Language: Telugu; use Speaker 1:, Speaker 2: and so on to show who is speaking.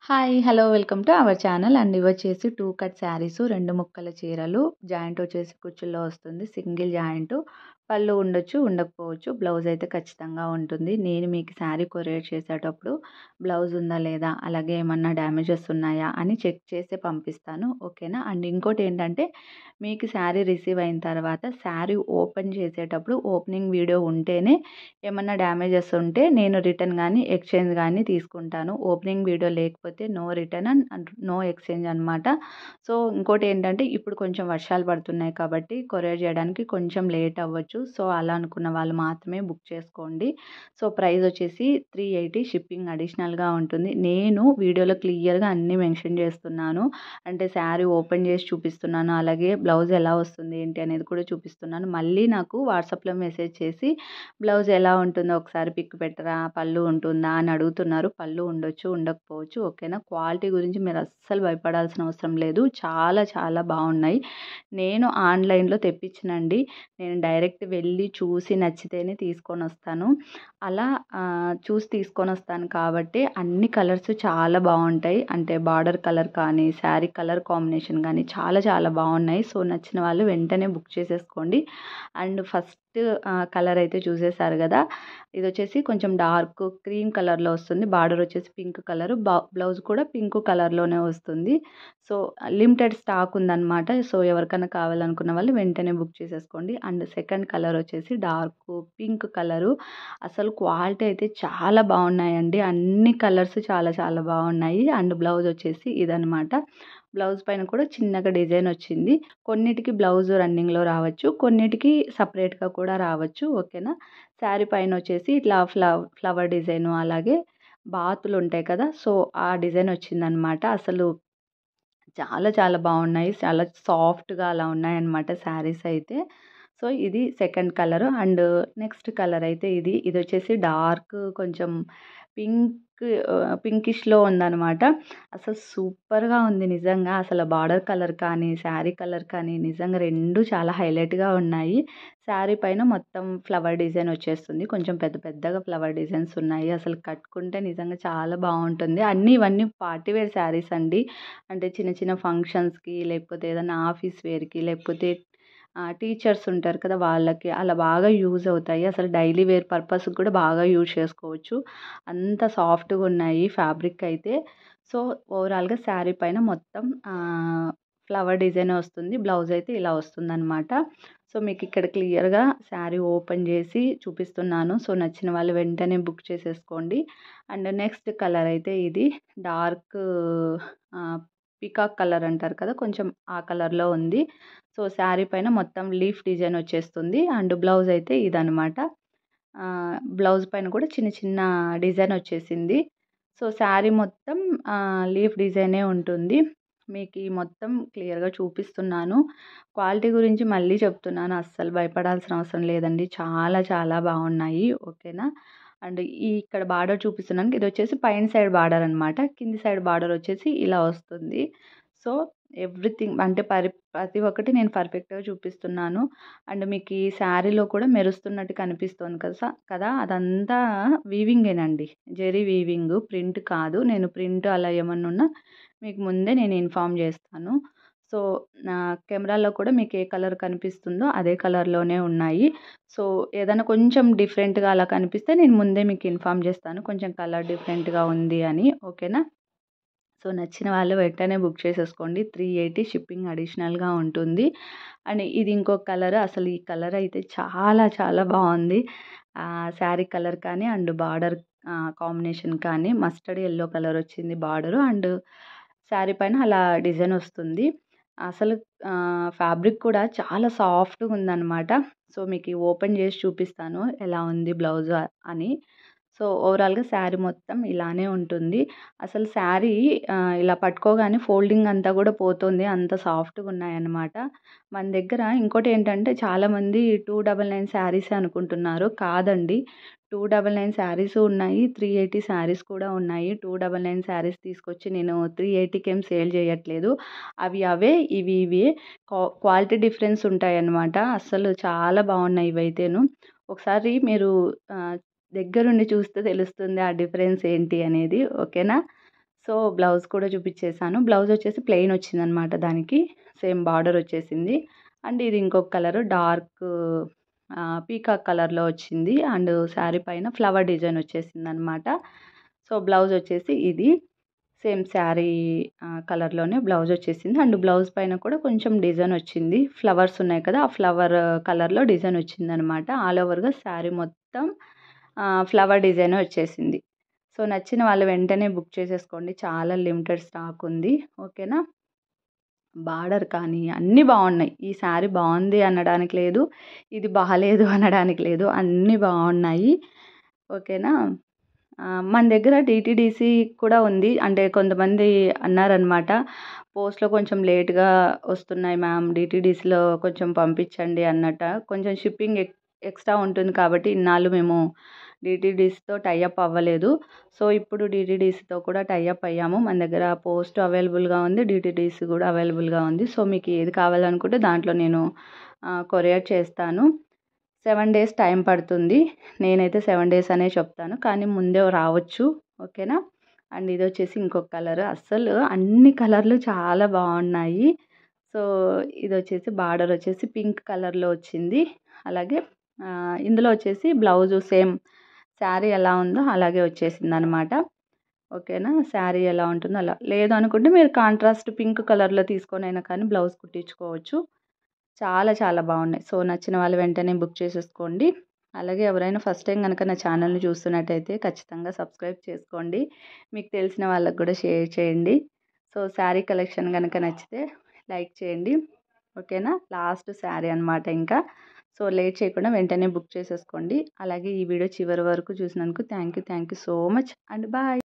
Speaker 1: Hi! Hello! Welcome to our channel and ఇవొచ్చేసి 2 కట్ శారీసు, 2 ముక్కల చీరలు. జాయింట్ వచ్చేసి కుచ్చుల్లో వస్తుంది. Single joint. పళ్ళు ఉండొచ్చు, ఉండకపోవచ్చు. బ్లౌజ్ అయితే ఖచ్చితంగా ఉంటుంది. నేను మీకు శారీ కొరియర్ చేసేటప్పుడు బ్లౌజ్ ఉందా లేదా, అలాగే ఏమన్నా డ్యామేజెస్ ఉన్నాయా అని చెక్ చేసి పంపిస్తాను. ఓకేనా? అండ్ ఇంకోటేంటంటే మీకు శారీ రిసీవ్ అయిన తర్వాత శారీ ఓపెన్ చేసేటప్పుడు ఓపెనింగ్ వీడియో ఉంటేనే ఏమన్నా డ్యామేజెస్ ఉంటే నేను రిటర్న్ గానీ, ఎక్స్‌చేంజ్ గానీ తీసుకుంటాను. ఓపెనింగ్ వీడియో లేకపోతే no return and no exchange అనమాట. సో, ఇంకోటేంటంటే ఇప్పుడు కొంచెం వర్షాలు పడుతున్నాయి కాబట్టి కొరియర్ చేయడానికి కొంచెం లేట్ అవ్వచ్చు. సో, అలా అనుకున్న వాళ్ళు మాత్రమే బుక్ చేసుకోండి. సో, ప్రైస్ వచ్చేసి 380 షిప్పింగ్ అడిషనల్‌గా ఉంటుంది. నేను వీడియోలో క్లియర్‌గా అన్నీ మెన్షన్ చేస్తున్నాను. అంటే శారీ ఓపెన్ చేసి చూపిస్తున్నాను. అలాగే బ్లౌజ్ ఎలా వస్తుంది ఏంటి అనేది కూడా చూపిస్తున్నాను. మళ్ళీ నాకు వాట్సాప్‌లో మెసేజ్ చేసి బ్లౌజ్ ఎలా ఉంటుందో ఒకసారి పిక్ పెట్టరా, పళ్ళు ఉంటుందా అని అడుగుతున్నారు. పళ్ళు ఉండొచ్చు, ఉండకపోవచ్చు. ఓకేనా? క్వాలిటీ గురించి మీరు అస్సలు భయపడాల్సిన అవసరం లేదు. చాలా చాలా బాగున్నాయి. నేను ఆన్‌లైన్‌లో తెప్పించనండి. నేను డైరెక్ట్ వెళ్ళి చూసి నచ్చితేనే తీసుకొనొస్తాను. అలా చూసి తీసుకొనొస్తాను కాబట్టి అన్ని కలర్స్ చాలా బాగుంటాయి. అంటే బార్డర్ కలర్ కానీ, శారీ కలర్ కాంబినేషన్ కానీ చాలా చాలా బాగున్నాయి. సో, నచ్చిన వాళ్ళు వెంటనే బుక్ చేసేసుకోండి. అండ్ ఫస్ట్ కలర్ అయితే చూసేసారు కదా! ఇదొచ్చేసి కొంచెం డార్క్ క్రీమ్ కలర్‌లో వస్తుంది. బార్డర్ వచ్చేసి పింక్ కలరు. బ్లౌజ్ కూడా పింక్ కలర్‌లోనే వస్తుంది. సో, లిమిటెడ్ స్టాక్ ఉందన్నమాట. సో, ఎవరికైనా కావాలనుకున్న వాళ్ళు వెంటనే బుక్ చేసేసుకోండి. అండ్ సెకండ్ కలర్ వచ్చేసి డార్క్ పింక్ కలరు. అసలు క్వాలిటీ అయితే చాలా బాగున్నాయండి. అన్ని కలర్స్ చాలా చాలా బాగున్నాయి. అండ్ బ్లౌజ్ వచ్చేసి ఇదనమాట. బ్లౌజ్ పైన కూడా చిన్నగా డిజైన్ వచ్చింది. కొన్నిటికి బ్లౌజ్ రన్నింగ్‌లో రావచ్చు. కొన్నిటికి సెపరేట్‌గా కూడా రావచ్చు. ఓకేనా? శారీ పైన వచ్చేసి ఇట్లా ఫ్లవర్ డిజైను, అలాగే బాతులు ఉంటాయి కదా! సో, ఆ డిజైన్ వచ్చిందనమాట. అసలు చాలా చాలా బాగున్నాయి. చాలా సాఫ్ట్‌గా అలా ఉన్నాయన్నమాట శారీస్ అయితే. సో, ఇది second colour. And next colour అయితే ఇది. ఇదొచ్చేసి డార్క్ కొంచెం పింక్ పింకిష్‌లో ఉందనమాట. అసలు సూపర్‌గా ఉంది నిజంగా. అసలు బార్డర్ కలర్ కానీ, శారీ కలర్ కానీ నిజంగా 2 చాలా హైలైట్‌గా ఉన్నాయి. శారీ పైన మొత్తం ఫ్లవర్ డిజైన్ వచ్చేస్తుంది. కొంచెం పెద్ద పెద్దగా ఫ్లవర్ డిజైన్స్ ఉన్నాయి. అసలు కట్టుకుంటే నిజంగా చాలా బాగుంటుంది. ఇవన్నీ పార్టీ వేర్ శారీస్ అండి. అంటే చిన్న చిన్న ఫంక్షన్స్‌కి, లేకపోతే ఏదైనా ఆఫీస్ వేర్‌కి, లేకపోతే టీచర్స్ ఉంటారు కదా! వాళ్ళకి అలా బాగా యూజ్ అవుతాయి. అసలు డైలీ వేర్ పర్పస్‌కి కూడా బాగా యూజ్ చేసుకోవచ్చు. అంత సాఫ్ట్‌గా ఉన్నాయి ఫ్యాబ్రిక్ అయితే. సో, ఓవరాల్‌గా శారీ పైన మొత్తం ఫ్లవర్ డిజైన్ వస్తుంది. బ్లౌజ్ అయితే ఇలా వస్తుందనమాట. సో, మీకు ఇక్కడ క్లియర్‌గా శారీ ఓపెన్ చేసి చూపిస్తున్నాను. సో, నచ్చిన వాళ్ళు వెంటనే బుక్ చేసేసుకోండి. అండ్ నెక్స్ట్ కలర్ అయితే ఇది డార్క్ ఆహ్, పీకాక్ కలర్ అంటారు కదా! కొంచెం ఆ కలర్‌లో ఉంది. సో, శారీ పైన మొత్తం లీఫ్ డిజైన్ వచ్చేస్తుంది. అండ్ బ్లౌజ్ అయితే ఇదనమాట. బ్లౌజ్ పైన కూడా చిన్న చిన్న డిజైన్ వచ్చేసింది. సో, శారీ మొత్తం లీఫ్ డిజైనే ఉంటుంది. మీకు ఈ మొత్తం క్లియర్‌గా చూపిస్తున్నాను. క్వాలిటీ గురించి మళ్ళీ చెప్తున్నాను. అస్సలు భయపడాల్సిన అవసరం లేదండి. చాలా చాలా బాగున్నాయి. ఓకేనా? అండ్ ఇక్కడ బార్డర్ చూపిస్తున్నాను. ఇదొచ్చేసి పైన సైడ్ బార్డర్ అనమాట. కింది సైడ్ బార్డర్ వచ్చేసి ఇలా వస్తుంది. సో, ఎవ్రీథింగ్ అంటే ప్రతి ఒక్కటి నేను పర్ఫెక్ట్‌గా చూపిస్తున్నాను. అండ్ మీకు ఈ శారీలో కూడా మెరుస్తున్నట్టు కనిపిస్తోంది కదా! అదంతా వీవింగేనండి. జరీ వీవింగు, ప్రింట్ కాదు. నేను ప్రింట్ అలా ఏమన్నా ఉన్నా మీకు ముందే నేను ఇన్ఫార్మ్ చేస్తాను. సో, నా కెమెరాలో కూడా మీకు ఏ కలర్ కనిపిస్తుందో అదే కలర్‌లోనే ఉన్నాయి. సో, ఏదైనా కొంచెం డిఫరెంట్‌గా అలా కనిపిస్తే నేను ముందే మీకు ఇన్ఫార్మ్ చేస్తాను. కొంచెం కలర్ డిఫరెంట్‌గా ఉంది అని. ఓకేనా? సో, నచ్చిన వాళ్ళు వెంటనే బుక్ చేసేసుకోండి. 380 షిప్పింగ్ అడిషనల్‌గా ఉంటుంది. అండ్ ఇది ఇంకో కలర్. అసలు ఈ కలర్ అయితే చాలా చాలా బావుంది. శారీ కలర్ కానీ అండ్ బార్డర్ కాంబినేషన్ కానీ మస్టర్డ్ యెల్లో కలర్ వచ్చింది బార్డరు. అండ్ శారీ పైన అలా డిజైన్ వస్తుంది. అసలు ఫ్యాబ్రిక్ కూడా చాలా సాఫ్ట్‌గా ఉందనమాట. సో, మీకు ఓపెన్ చేసి చూపిస్తాను ఎలా ఉంది బ్లౌజ్ అని. సో, ఓవరాల్‌గా శారీ మొత్తం ఇలానే ఉంటుంది. అసలు శారీ ఇలా పట్టుకోగానే ఫోల్డింగ్ అంతా కూడా పోతుంది. అంత సాఫ్ట్‌గా ఉన్నాయన్నమాట. మన దగ్గర ఇంకోటేంటంటే చాలామంది 299 శారీసే అనుకుంటున్నారు. కాదండి. 299 శారీసు ఉన్నాయి. 380 శారీస్ కూడా ఉన్నాయి. 299 శారీస్ తీసుకొచ్చి నేను 380కి ఏం సేల్ చేయట్లేదు. అవి అవే, ఇవి ఇవే. క్వాలిటీ డిఫరెన్స్ ఉంటాయన్నమాట. అస్సలు చాలా బాగున్నాయి ఇవైతేను. ఒకసారి మీరు దగ్గరుండి చూస్తే తెలుస్తుంది ఆ డిఫరెన్స్ ఏంటి అనేది. ఓకేనా? సో బ్లౌజ్ కూడా చూపించేసాను. బ్లౌజ్ వచ్చేసి ప్లెయిన్ వచ్చిందనమాట దానికి. సేమ్ బార్డర్ వచ్చేసింది. అండ్ ఇది ఇంకొక కలరు డార్క్ పీకాక్ కలర్‌లో వచ్చింది. అండ్ శారీ పైన ఫ్లవర్ డిజైన్ వచ్చేసిందనమాట. సో బ్లౌజ్ వచ్చేసి ఇది. సేమ్ శారీ కలర్‌లోనే బ్లౌజ్ వచ్చేసింది. అండ్ బ్లౌజ్ పైన కూడా కొంచెం డిజైన్ వచ్చింది. ఫ్లవర్స్ ఉన్నాయి కదా! ఆ ఫ్లవర్ కలర్‌లో డిజైన్ వచ్చిందనమాట. ఆల్ ఓవర్‌గా శారీ మొత్తం ఫ్లవర్ డిజైనే వచ్చేసింది. సో నచ్చిన వాళ్ళు వెంటనే బుక్ చేసేసుకోండి. చాలా లిమిటెడ్ స్టాక్ ఉంది. ఓకేనా? బార్డర్ కానీ అన్నీ బాగున్నాయి. ఈ శారీ బాగుంది అనడానికి లేదు. ఇది బాలేదు అనడానికి లేదు. అన్నీ బాగున్నాయి. ఓకేనా? మన దగ్గర డీటీడీసీ కూడా ఉంది. అంటే కొంతమంది అన్నారనమాట. పోస్ట్‌లో కొంచెం లేట్‌గా వస్తున్నాయి మ్యామ్. డీటీడీసీలో కొంచెం పంపించండి అన్నట్ట. కొంచెం షిప్పింగ్ ఎక్స్ట్రా ఉంటుంది కాబట్టి ఇన్నాళ్ళు మేము డీటీడీసీతో టై అప్ అవ్వలేదు. సో ఇప్పుడు డీటీడీసీతో కూడా టై అప్ అయ్యాము. మన దగ్గర పోస్ట్ అవైలబుల్‌గా ఉంది. డీటీడీసీ కూడా అవైలబుల్‌గా ఉంది. సో మీకు ఏది కావాలనుకుంటే దాంట్లో నేను కొరియర్ చేస్తాను. 7 డేస్ టైం పడుతుంది. నేనైతే 7 డేస్ అనే చెప్తాను. కానీ ముందే రావచ్చు. ఓకేనా? అండ్ ఇదొచ్చేసి ఇంకొక కలర్. అస్సలు అన్ని కలర్‌లు చాలా బాగున్నాయి. సో ఇదొచ్చేసి బార్డర్ వచ్చేసి పింక్ కలర్‌లో వచ్చింది. అలాగే ఇందులో వచ్చేసి బ్లౌజు సేమ్ శారీ ఎలా ఉందో అలాగే వచ్చేసిందనమాట. ఓకేనా? శారీ ఎలా ఉంటుందో అలా. లేదు అనుకుంటే మీరు కాంట్రాస్ట్ పింక్ కలర్‌లో తీసుకొనైనా కానీ బ్లౌజ్ కుట్టించుకోవచ్చు. చాలా చాలా బాగున్నాయి. సో నచ్చిన వాళ్ళు వెంటనే బుక్ చేసేసుకోండి. అలాగే ఎవరైనా ఫస్ట్ టైం గనక నా ఛానల్‌ని చూస్తున్నట్టయితే ఖచ్చితంగా సబ్స్క్రైబ్ చేసుకోండి. మీకు తెలిసిన వాళ్ళకి కూడా షేర్ చేయండి. సో శారీ కలెక్షన్ గనక నచ్చితే లైక్ చేయండి. ఓకేనా? లాస్ట్ శారీ అనమాట ఇంకా. సో లేట్ చేయకుండా వెంటనే బుక్ చేసేసుకోండి. అలాగే ఈ వీడియో చివరి వరకు చూసినందుకు thank you so much and bye.